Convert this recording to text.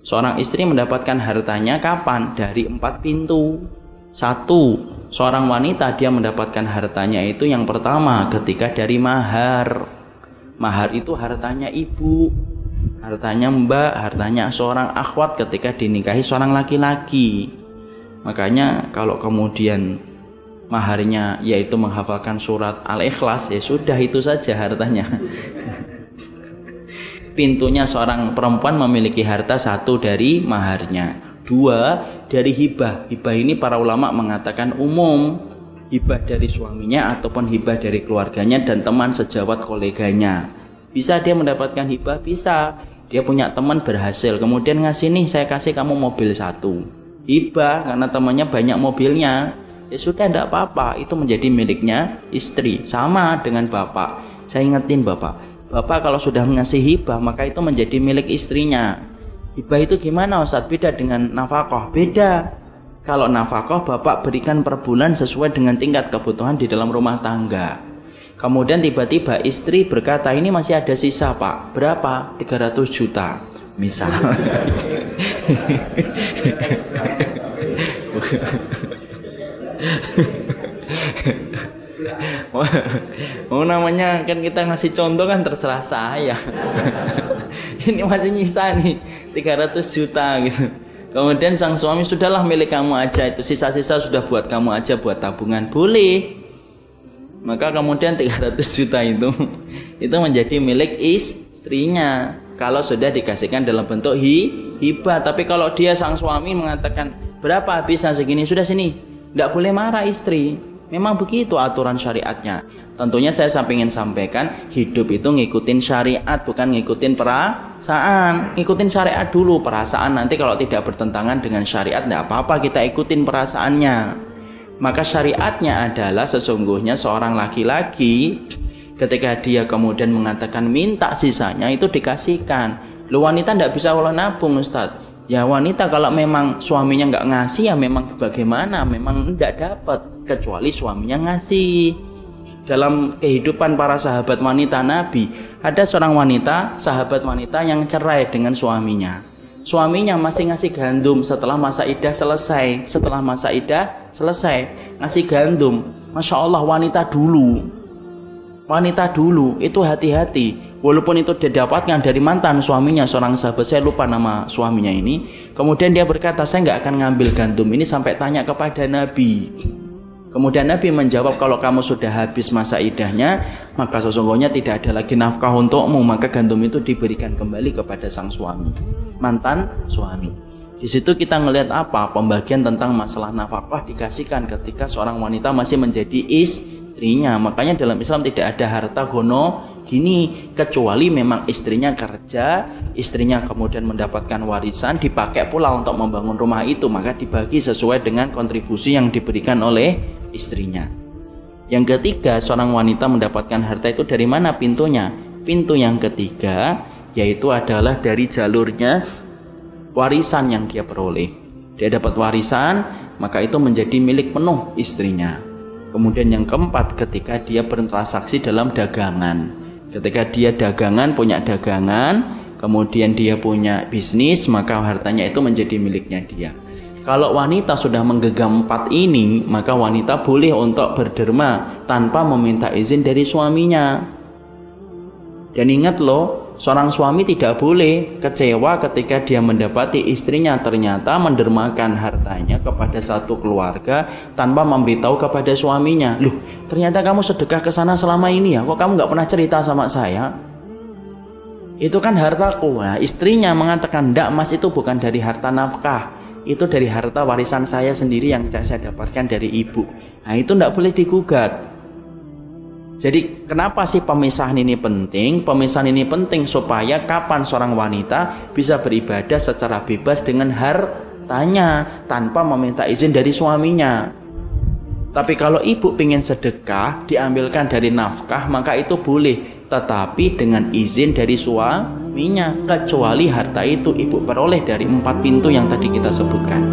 Seorang istri mendapatkan hartanya kapan? Dari 4 pintu. 1, seorang wanita dia mendapatkan hartanya itu yang pertama ketika dari mahar. Mahar itu hartanya ibu, hartanya mbak, hartanya seorang akhwat ketika dinikahi seorang laki-laki. Makanya kalau kemudian maharnya yaitu menghafalkan surat Al-Ikhlas, ya sudah itu saja hartanya. Pintunya seorang perempuan memiliki harta 1 dari maharnya. 2, dari hibah. Hibah ini para ulama mengatakan umum. Hibah dari suaminya ataupun hibah dari keluarganya dan teman sejawat koleganya. Bisa dia mendapatkan hibah? Bisa. Dia punya teman berhasil, kemudian ngasih, nih saya kasih kamu mobil 1. Hibah karena temannya banyak mobilnya. Ya sudah, tidak apa-apa, itu menjadi miliknya istri. Sama dengan bapak. Saya ingetin bapak kalau sudah ngasih hibah maka itu menjadi milik istrinya. Hibah itu gimana Ustaz? Beda dengan nafkah. Beda. Kalau nafkah bapak berikan per bulan sesuai dengan tingkat kebutuhan di dalam rumah tangga. Kemudian tiba-tiba istri berkata, ini masih ada sisa Pak. Berapa? 300 juta misal. Namanya kan kita ngasih contoh kan terserah saya. Ini masih nyisa nih 300 juta gitu. Kemudian sang suami, sudahlah milik kamu aja, itu sisa-sisa sudah buat kamu aja, buat tabungan. Boleh. Maka kemudian 300 juta itu menjadi milik istrinya kalau sudah dikasihkan dalam bentuk hibah. Tapi kalau dia sang suami mengatakan berapa habisnya segini, sudah sini, tidak boleh marah istri. Memang begitu aturan syariatnya. Tentunya saya ingin sampaikan, hidup itu ngikutin syariat, bukan ngikutin perasaan. Ngikutin syariat dulu, perasaan nanti kalau tidak bertentangan dengan syariat tidak apa-apa kita ikutin perasaannya. Maka syariatnya adalah sesungguhnya seorang laki-laki ketika dia kemudian mengatakan minta sisanya itu dikasihkan. Lu wanita tidak bisa olah nabung Ustadz. Ya wanita kalau memang suaminya nggak ngasih ya memang bagaimana, memang tidak dapat kecuali suaminya ngasih. Dalam kehidupan para sahabat wanita Nabi, ada seorang wanita, sahabat wanita yang cerai dengan suaminya. Suaminya masih ngasih gandum setelah masa iddah selesai. Setelah masa iddah selesai ngasih gandum. Masya Allah, wanita dulu itu hati-hati. Walaupun itu didapatkan dari mantan suaminya, seorang sahabat, saya lupa nama suaminya ini. Kemudian dia berkata, saya nggak akan ngambil gandum ini sampai tanya kepada Nabi. Kemudian Nabi menjawab, kalau kamu sudah habis masa iddahnya, maka sesungguhnya tidak ada lagi nafkah untukmu. Maka gandum itu diberikan kembali kepada sang suami, mantan suami. Di situ kita ngelihat apa? Pembagian tentang masalah nafkah dikasihkan ketika seorang wanita masih menjadi istrinya. Makanya dalam Islam tidak ada harta gono gini, kecuali memang istrinya kerja, istrinya kemudian mendapatkan warisan, dipakai pula untuk membangun rumah itu, maka dibagi sesuai dengan kontribusi yang diberikan oleh istrinya. Yang ketiga, seorang wanita mendapatkan harta itu dari mana pintunya? Pintu yang ketiga yaitu adalah dari jalurnya warisan yang dia peroleh. Dia dapat warisan, maka itu menjadi milik penuh istrinya. Kemudian yang keempat, ketika dia bertransaksi dalam dagangan. Ketika dia punya dagangan, kemudian dia punya bisnis, maka hartanya itu menjadi miliknya dia. Kalau wanita sudah menggenggam 4 ini, maka wanita boleh untuk berderma tanpa meminta izin dari suaminya. Dan ingat loh, seorang suami tidak boleh kecewa ketika dia mendapati istrinya ternyata mendermakan hartanya kepada satu keluarga tanpa memberitahu kepada suaminya. Loh, ternyata kamu sedekah ke sana selama ini ya, kok kamu nggak pernah cerita sama saya? Itu kan hartaku. Nah, istrinya mengatakan, enggak mas, itu bukan dari harta nafkah, itu dari harta warisan saya sendiri yang saya dapatkan dari ibu. Nah, itu enggak boleh digugat. Jadi kenapa sih pemisahan ini penting? Pemisahan ini penting supaya kapan seorang wanita bisa beribadah secara bebas dengan hartanya tanpa meminta izin dari suaminya. Tapi kalau ibu ingin sedekah diambilkan dari nafkah, maka itu boleh, tetapi dengan izin dari suaminya, kecuali harta itu ibu peroleh dari 4 pintu yang tadi kita sebutkan.